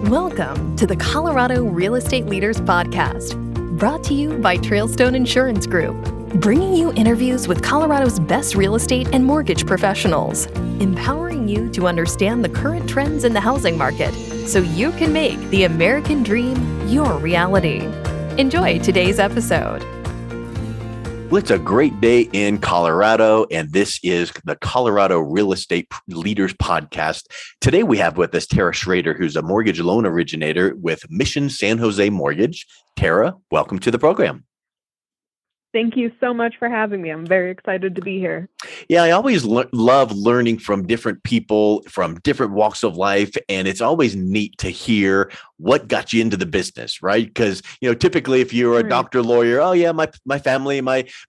Welcome to the Colorado Real Estate Leaders Podcast, brought to you by Trailstone Insurance Group, bringing you interviews with Colorado's best real estate and mortgage professionals, empowering you to understand the current trends in the housing market so you can make the American dream your reality. Enjoy today's episode. Well, it's a great day in Colorado, and this is the Colorado Real Estate Leaders Podcast. Today, we have with us Terra Schrader, who's a mortgage loan originator with Mission San Jose Mortgage. Terra, welcome to the program. Thank you so much for having me. I'm very excited to be here. Yeah, I always love learning from different people from different walks of life. And it's always neat to hear what got you into the business, right? Because, typically if you're a doctor, lawyer, oh yeah, my family,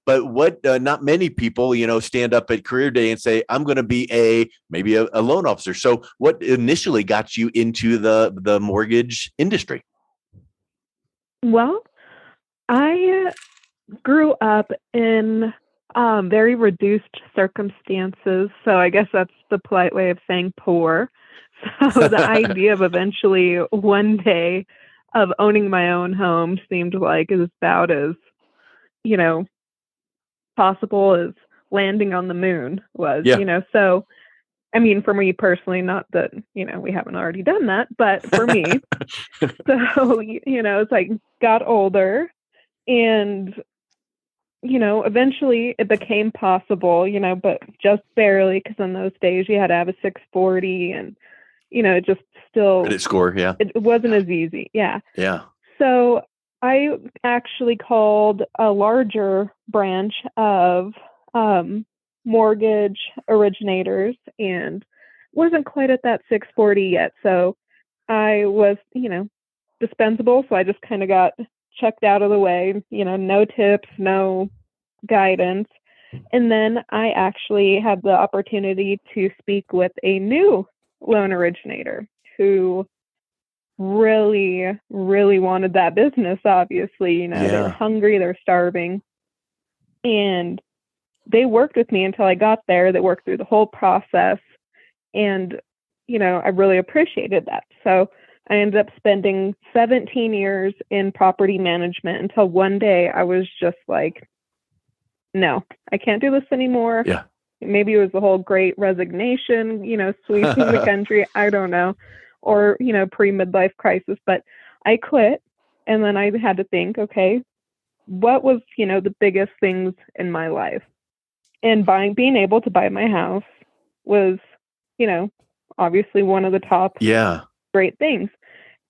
but what not many people, stand up at career day and say, I'm going to be maybe a loan officer. So what initially got you into the mortgage industry? Well, I grew up in very reduced circumstances. So I guess that's the polite way of saying poor. So the idea of eventually one day of owning my own home seemed like is about as, possible as landing on the moon was, So, I mean, for me personally, not that, we haven't already done that, but for me, so, it's like got older and eventually it became possible, but just barely, because in those days you had to have a 640 and, it just still credit score. Yeah. It wasn't as easy. Yeah. Yeah. So I actually called a larger branch of mortgage originators and wasn't quite at that 640 yet. So I was, dispensable. So I just kind of got checked out of the way, no tips, no guidance. And then I actually had the opportunity to speak with a new loan originator who really, really wanted that business, obviously. They're hungry, they're starving. And they worked with me until I got there. They worked through the whole process. And, I really appreciated that. So I ended up spending 17 years in property management until one day I was just like, no, I can't do this anymore. Yeah. Maybe it was the whole great resignation, sweeping the country. I don't know. Or, pre-midlife crisis. But I quit. And then I had to think, okay, what was, the biggest things in my life? And being able to buy my house was, obviously one of the top great things.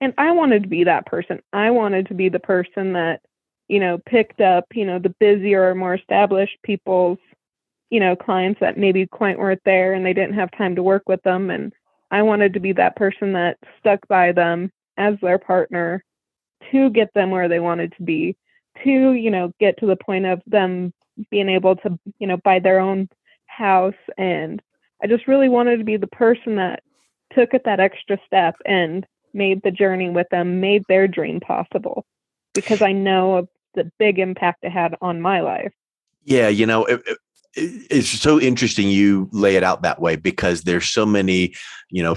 And I wanted to be that person. I wanted to be the person that, picked up, the busier, more established people's, clients that maybe quite weren't there and they didn't have time to work with them. And I wanted to be that person that stuck by them as their partner to get them where they wanted to be, to, get to the point of them being able to, buy their own house. And I just really wanted to be the person that took it that extra step and made the journey with them, made their dream possible, because I know of the big impact it had on my life. Yeah. It's so interesting you lay it out that way, because there's so many,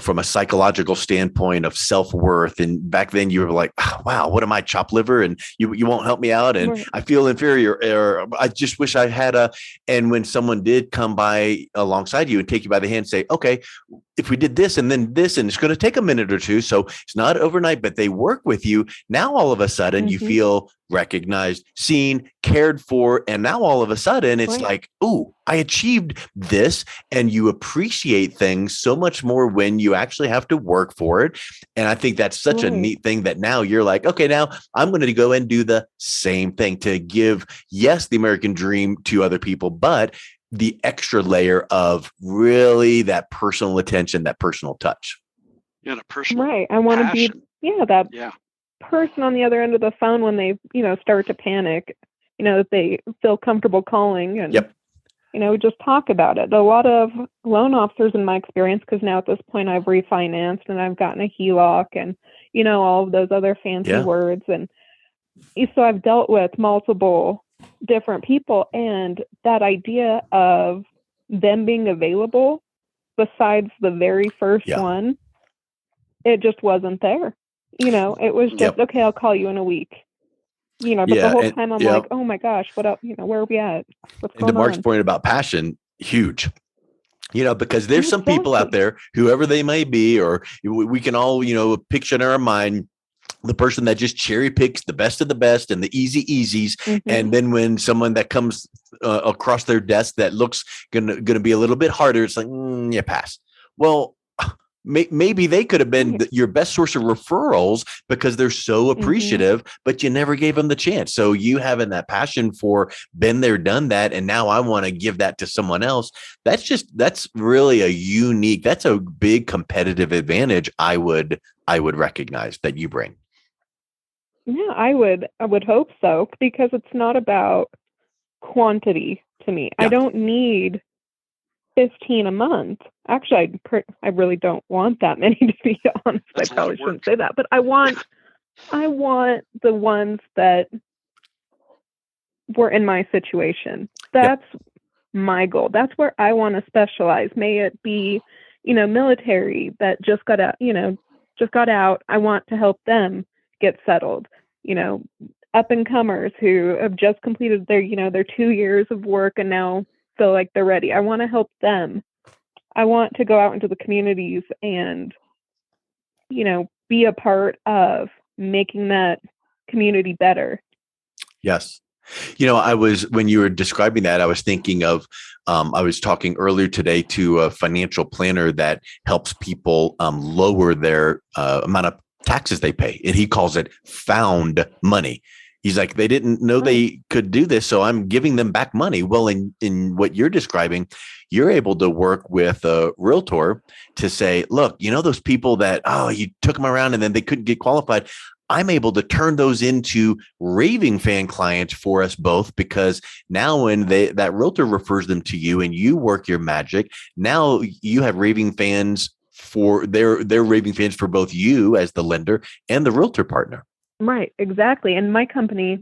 from a psychological standpoint of self-worth. And back then you were like, oh, wow, what am I, chopped liver? And you won't help me out. And I feel inferior, or I just wish I had and when someone did come by alongside you and take you by the hand and say, okay, if we did this and then this, and it's going to take a minute or two, so it's not overnight, but they work with you. Now, all of a sudden you feel recognized, seen, cared for. And now all of a sudden it's like, oh, I achieved this. And you appreciate things so much more when you actually have to work for it. And I think that's such a neat thing that now you're like, okay, now I'm going to go and do the same thing to give, yes, the American dream to other people, but the extra layer of really that personal attention, that personal touch. Yeah, the personal I want to be that person on the other end of the phone when they, start to panic, that they feel comfortable calling and, just talk about it. A lot of loan officers, in my experience, because now at this point I've refinanced and I've gotten a HELOC and, all of those other fancy words. And so I've dealt with multiple different people, and that idea of them being available besides the very first one, it just wasn't there. It was just, Yep. okay, I'll call you in a week. But the Yeah. whole And time I'm yep. like, oh my gosh, what up? Where are we at? What's And to going Mark's on? point about passion, huge. Because there's some people out Exactly. there, whoever they may be, or we can all, picture in our mind the person that just cherry picks the best of the best and the easies. And then when someone that comes across their desk that looks gonna be a little bit harder, it's like, yeah, pass. Well, maybe they could have been your best source of referrals because they're so appreciative, but you never gave them the chance. So you having that passion for been there, done that, and now I want to give that to someone else. That's really that's a big competitive advantage. I would recognize that you bring. Yeah, I would hope so, because it's not about quantity to me. Yeah. I don't need 15 a month. Actually, I really don't want that many, to be honest. That's I probably shouldn't say that, but I want the ones that were in my situation. That's my goal. That's where I want to specialize. May it be, military that just got out. I want to help them get settled. Up and comers who have just completed their 2 years of work and now feel like they're ready. I want to help them. I want to go out into the communities and, be a part of making that community better. Yes. When you were describing that, I was thinking of, I was talking earlier today to a financial planner that helps people lower their amount of taxes they pay. And he calls it found money. He's like, they didn't know they could do this, so I'm giving them back money. Well, in what you're describing, you're able to work with a realtor to say, look, those people that, you took them around and then they couldn't get qualified. I'm able to turn those into raving fan clients for us both, because now when that realtor refers them to you and you work your magic, now you have raving fans for their raving fans for both you as the lender and the realtor partner. Right, exactly. And my company,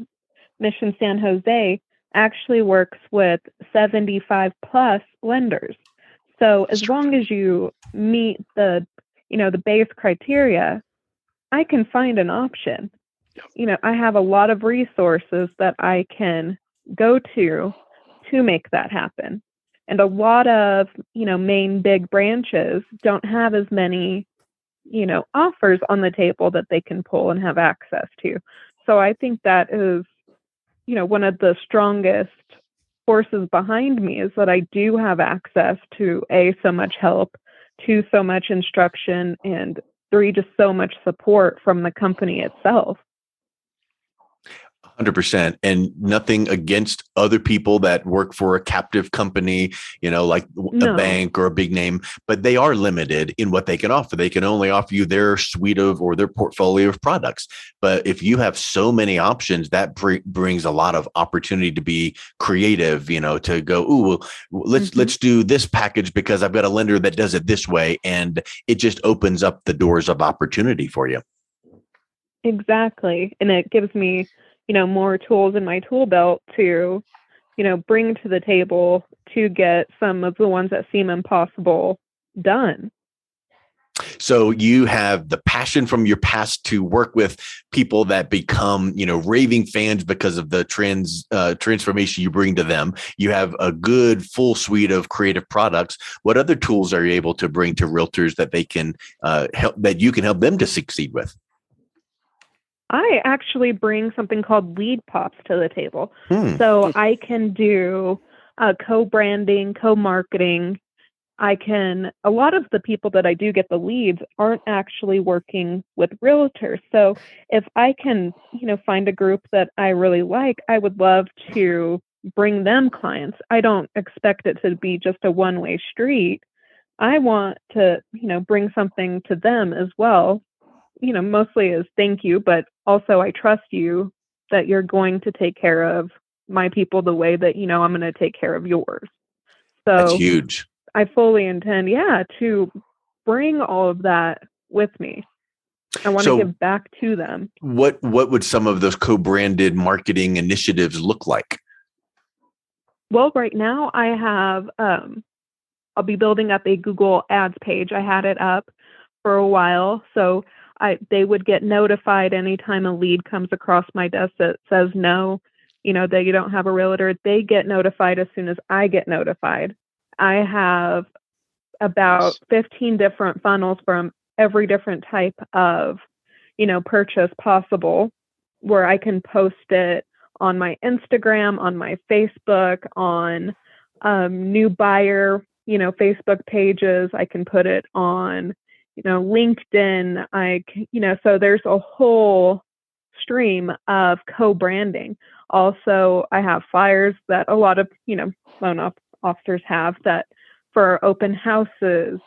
Mission San Jose, actually works with 75 plus lenders. So as long as you meet the base criteria, I can find an option. I have a lot of resources that I can go to make that happen. And a lot of, main big branches don't have as many, offers on the table that they can pull and have access to. So I think that is, one of the strongest forces behind me, is that I do have access to so much help, 2, so much instruction, and 3, just so much support from the company itself. 100%. And nothing against other people that work for a captive company, like a bank or a big name, but they are limited in what they can offer. They can only offer you their suite of, or their portfolio of products. But if you have so many options, that brings a lot of opportunity to be creative, to go, ooh, let's do this package because I've got a lender that does it this way. And it just opens up the doors of opportunity for you. Exactly. And it gives me, more tools in my tool belt to, bring to the table to get some of the ones that seem impossible done. So you have the passion from your past to work with people that become, raving fans because of the transformation you bring to them. You have a good full suite of creative products. What other tools are you able to bring to realtors that they can help, that you can help them to succeed with? I actually bring something called lead pops to the table. So I can do co-branding, co-marketing. A lot of the people that I do get the leads aren't actually working with realtors. So if I can, find a group that I really like, I would love to bring them clients. I don't expect it to be just a one-way street. I want to, bring something to them as well, mostly as thank you, but also I trust you that you're going to take care of my people the way that, I'm going to take care of yours. So that's huge. I fully intend, to bring all of that with me. I want to give back to them. What would some of those co-branded marketing initiatives look like? Well, right now I have, I'll be building up a Google Ads page. I had it up for a while. So they would get notified anytime a lead comes across my desk that says no, that you don't have a realtor. They get notified as soon as I get notified. I have about 15 different funnels from every different type of, purchase possible, where I can post it on my Instagram, on my Facebook, on new buyer, Facebook pages. I can put it on, LinkedIn. So there's a whole stream of co-branding. Also, I have flyers that a lot of, loan officers have that for open houses,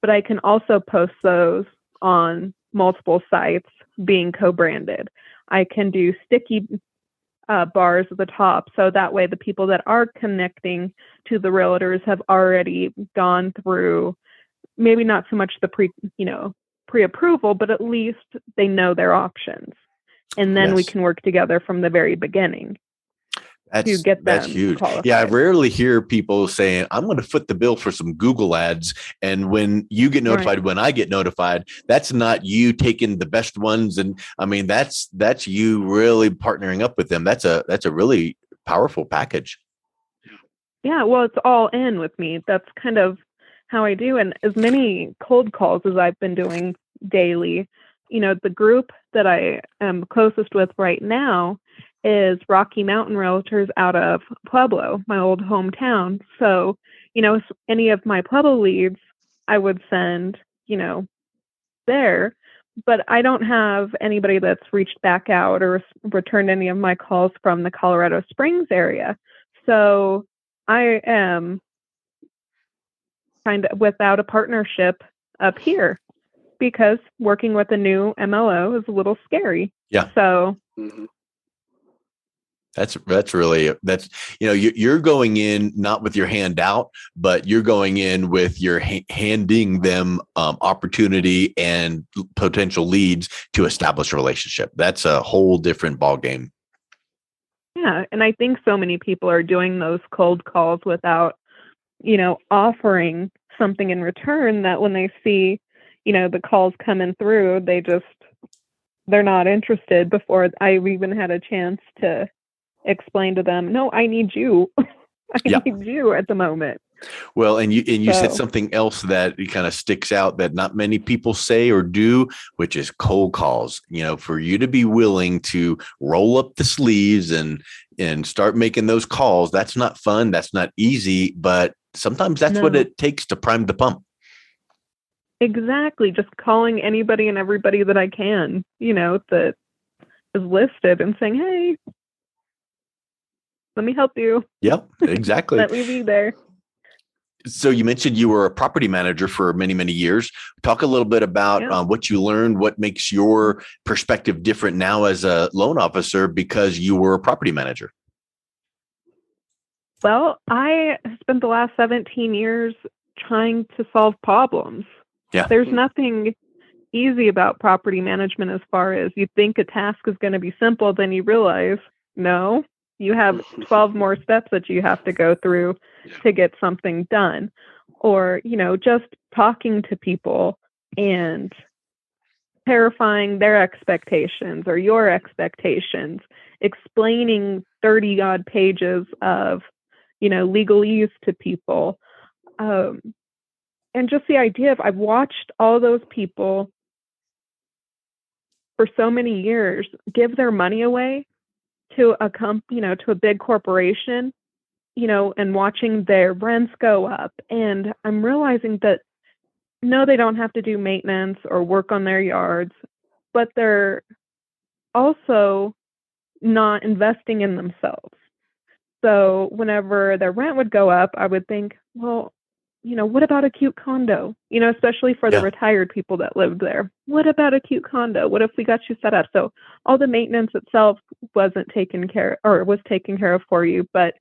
but I can also post those on multiple sites being co-branded. I can do sticky bars at the top, so that way the people that are connecting to the realtors have already gone through, maybe not so much the pre-approval, but at least they know their options, and then we can work together from the very beginning to get them that's huge. qualified. Yeah, I rarely hear people saying, I'm going to foot the bill for some Google ads. And when you get notified, when I get notified, that's not you taking the best ones. And I mean, that's you really partnering up with them. That's a really powerful package. Yeah, well, it's all in with me. That's kind of how I do. And as many cold calls as I've been doing daily, the group that I am closest with right now is Rocky Mountain Realtors out of Pueblo, my old hometown. So, any of my Pueblo leads, I would send, there. But I don't have anybody that's reached back out or returned any of my calls from the Colorado Springs area. So I am kind of without a partnership up here because working with a new MLO is a little scary. Yeah. So. That's you're going in not with your hand out, but you're going in with your handing them opportunity and potential leads to establish a relationship. That's a whole different ballgame. Yeah, and I think so many people are doing those cold calls without, offering something in return, that when they see, the calls coming through, they're not interested before I've even had a chance to explain to them, no, I need you. I need you at the moment. Well, and you said something else that kind of sticks out that not many people say or do, which is cold calls. For you to be willing to roll up the sleeves and start making those calls, that's not fun. That's not easy, but sometimes that's what it takes to prime the pump. Exactly. Just calling anybody and everybody that I can, that is listed and saying, hey, let me help you. Yep, exactly. Let me be there. So you mentioned you were a property manager for many, many years. Talk a little bit about what you learned, what makes your perspective different now as a loan officer because you were a property manager. Well, I spent the last 17 years trying to solve problems. Yeah. There's nothing easy about property management as far as you think a task is going to be simple, then you realize, no, you have 12 more steps that you have to go through to get something done. Or, just talking to people and clarifying their expectations or your expectations, explaining 30 odd pages of, legalese to people. And just the idea of, I've watched all those people for so many years give their money away to a to a big corporation, and watching their rents go up. And I'm realizing that, no, they don't have to do maintenance or work on their yards, but they're also not investing in themselves. So whenever their rent would go up, I would think, well, what about a cute condo? Especially for the retired people that lived there. What about a cute condo? What if we got you set up? So all the maintenance itself wasn't taken care, or was taken care of for you, but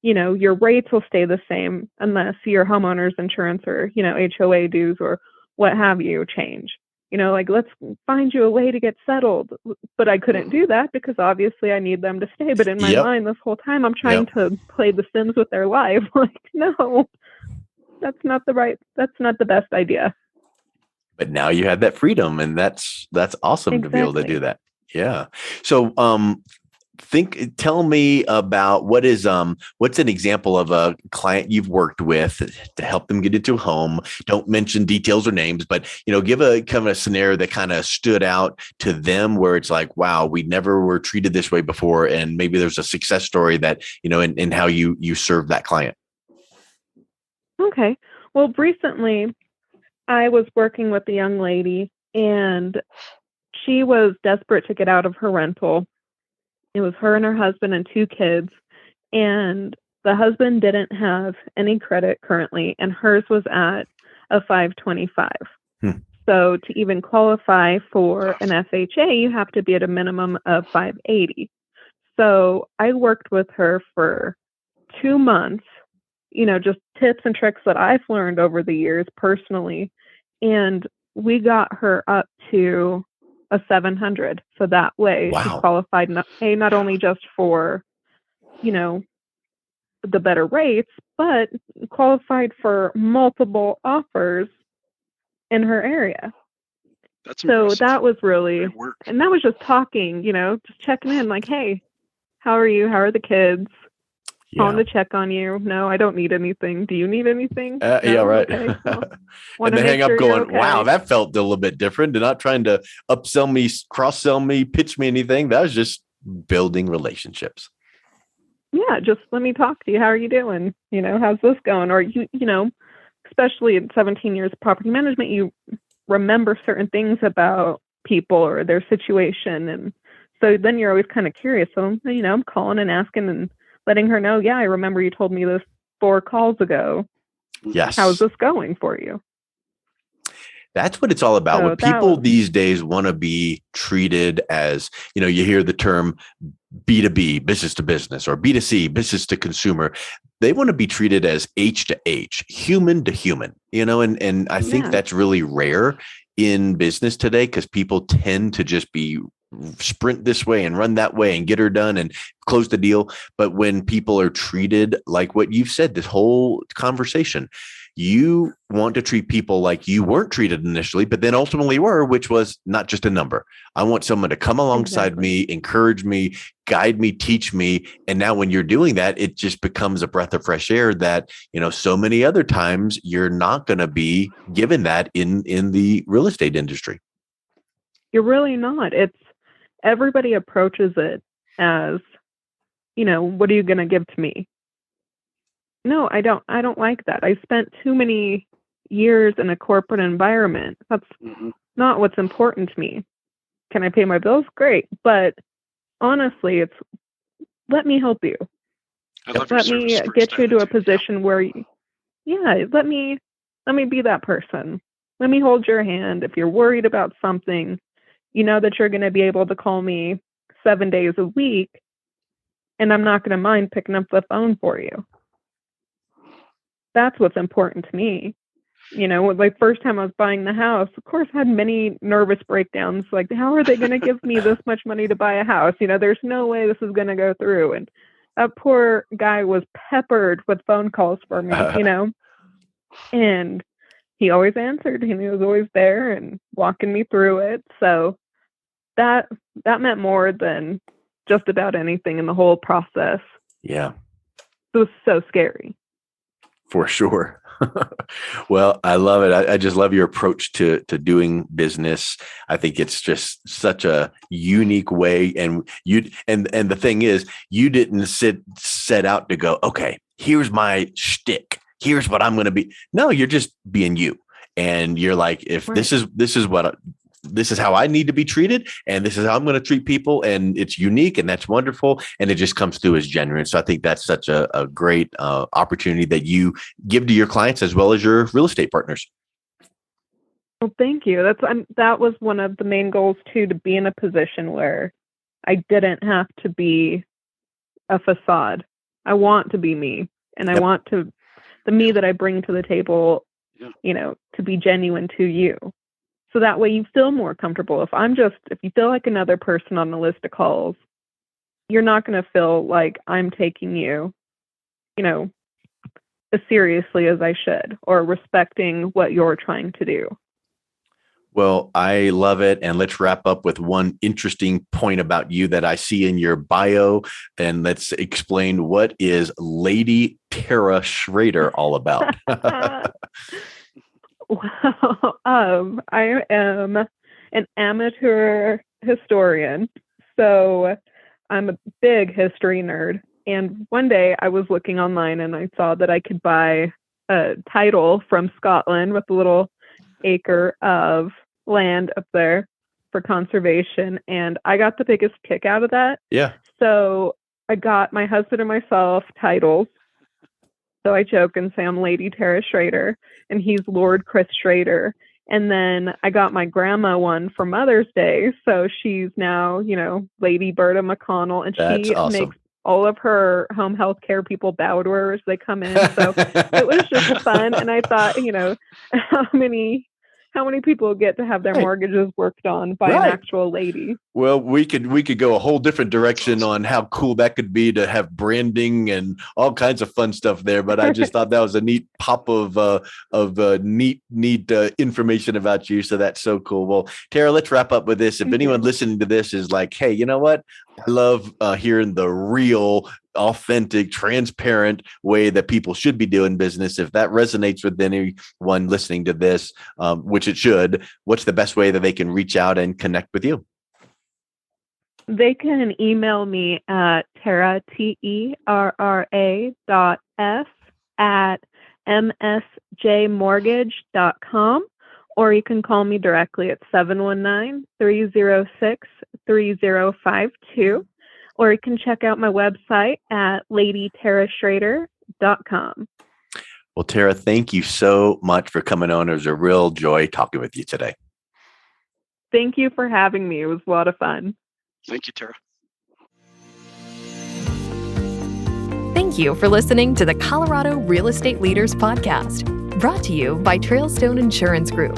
your rates will stay the same unless your homeowner's insurance or, HOA dues or what have you change. Let's find you a way to get settled. But I couldn't do that because obviously I need them to stay. But in my mind, this whole time, I'm trying to play The Sims with their life. No, that's not the best idea. But now you had that freedom, and that's awesome to be able to do that. Yeah. So, tell me about what's an example of a client you've worked with to help them get into a home. Don't mention details or names, but give a kind of a scenario that kind of stood out to them where it's like, wow, we never were treated this way before. And maybe there's a success story that, in how you serve that client. Okay. Well, recently I was working with a young lady, and she was desperate to get out of her rental. It was her and her husband and 2 kids, and the husband didn't have any credit currently, and hers was at a 525. So to even qualify for an FHA, you have to be at a minimum of 580. So I worked with her for 2 months, just tips and tricks that I've learned over the years personally, and we got her up to a 700. So that way she qualified not only just for, the better rates, but qualified for multiple offers in her area. That's so impressive. That was really, and that was just talking, just checking in like, hey, how are you? How are the kids? Calling to check on you. No, I don't need anything. Do you need anything? No? Yeah, right. Okay, well, and they hang up going, wow, that felt a little bit different. They're not trying to upsell me, cross-sell me, pitch me anything. That was just building relationships. Yeah, just let me talk to you. How are you doing? How's this going? Or especially in 17 years of property management, you remember certain things about people or their situation. And so then you're always kind of curious. So, I'm calling and asking and letting her know, yeah, I remember you told me this 4 calls ago. Yes. How's this going for you? That's what it's all about. When people these days want to be treated as, you hear the term B2B, business to business, or B2C, business to consumer. They want to be treated as H to H, human to human, and I think that's really rare in business today because people tend to just be sprint this way and run that way and get her done and close the deal. But when people are treated like what you've said, this whole conversation, you want to treat people like you weren't treated initially, but then ultimately were, which was not just a number. I want someone to come alongside me, encourage me, guide me, teach me. And now when you're doing that, it just becomes a breath of fresh air that, so many other times you're not going to be given that in the real estate industry. You're really not. It's everybody approaches it as, what are you going to give to me? No, I don't like that. I spent too many years in a corporate environment. That's not what's important to me. Can I pay my bills? Great. But honestly, it's let me help you. Let me get you to a position where let me be that person. Let me hold your hand. If you're worried about something, that you're going to be able to call me 7 days a week, and I'm not going to mind picking up the phone for you. That's what's important to me. Like first time I was buying the house, of course, I had many nervous breakdowns. Like, how are they going to give me this much money to buy a house? There's no way this is going to go through. And that poor guy was peppered with phone calls for me, and he always answered, and he was always there and walking me through it. So that meant more than just about anything in the whole process. Yeah. It was so scary. For sure. Well, I love it. I just love your approach to doing business. I think it's just such a unique way. And the thing is, you didn't set out to go, okay, here's my shtick. Here's what I'm going to be. No, you're just being you. And you're like, if this is how I need to be treated, and this is how I'm going to treat people, and it's unique, and that's wonderful, and it just comes through as genuine. So I think that's such a great opportunity that you give to your clients as well as your real estate partners. Well, thank you. That was one of the main goals too, to be in a position where I didn't have to be a facade. I want to be me, and I want the me that I bring to the table, to be genuine to you. So that way you feel more comfortable. If you feel like another person on the list of calls, you're not going to feel like I'm taking you, as seriously as I should, or respecting what you're trying to do. Well, I love it. And let's wrap up with one interesting point about you that I see in your bio. And let's explain, what is Lady Terra Schrader all about? Well, I am an amateur historian, so I'm a big history nerd. And one day I was looking online and I saw that I could buy a title from Scotland with a little acre of land up there for conservation. And I got the biggest kick out of that. Yeah. So I got my husband and myself titles. So I joke and say I'm Lady Terra Schrader and he's Lord Chris Schrader. And then I got my grandma one for Mother's Day. So she's now, Lady Berta McConnell, and That's she awesome. makes all of her home health care people bow to her as they come in. So it was just fun. And I thought, how many people get to have their mortgages worked on by an actual lady? Well, we could go a whole different direction on how cool that could be to have branding and all kinds of fun stuff there. But I just thought that was a neat pop of neat information about you. So that's so cool. Well, Terra, let's wrap up with this. If anyone listening to this is like, hey, you know what? I love hearing the real, authentic, transparent way that people should be doing business. If that resonates with anyone listening to this, which it should, what's the best way that they can reach out and connect with you? They can email me at Terra, terra@msjmortgage.com, or you can call me directly at 719-306-3052, or you can check out my website at ladyterraschrader.com. Well, Terra, thank you so much for coming on. It was a real joy talking with you today. Thank you for having me. It was a lot of fun. Thank you, Terra. Thank you for listening to the Colorado Real Estate Leaders Podcast, brought to you by Trailstone Insurance Group.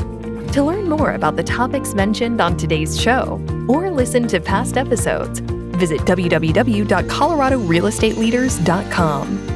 To learn more about the topics mentioned on today's show or listen to past episodes, visit www.coloradorealestateleaders.com.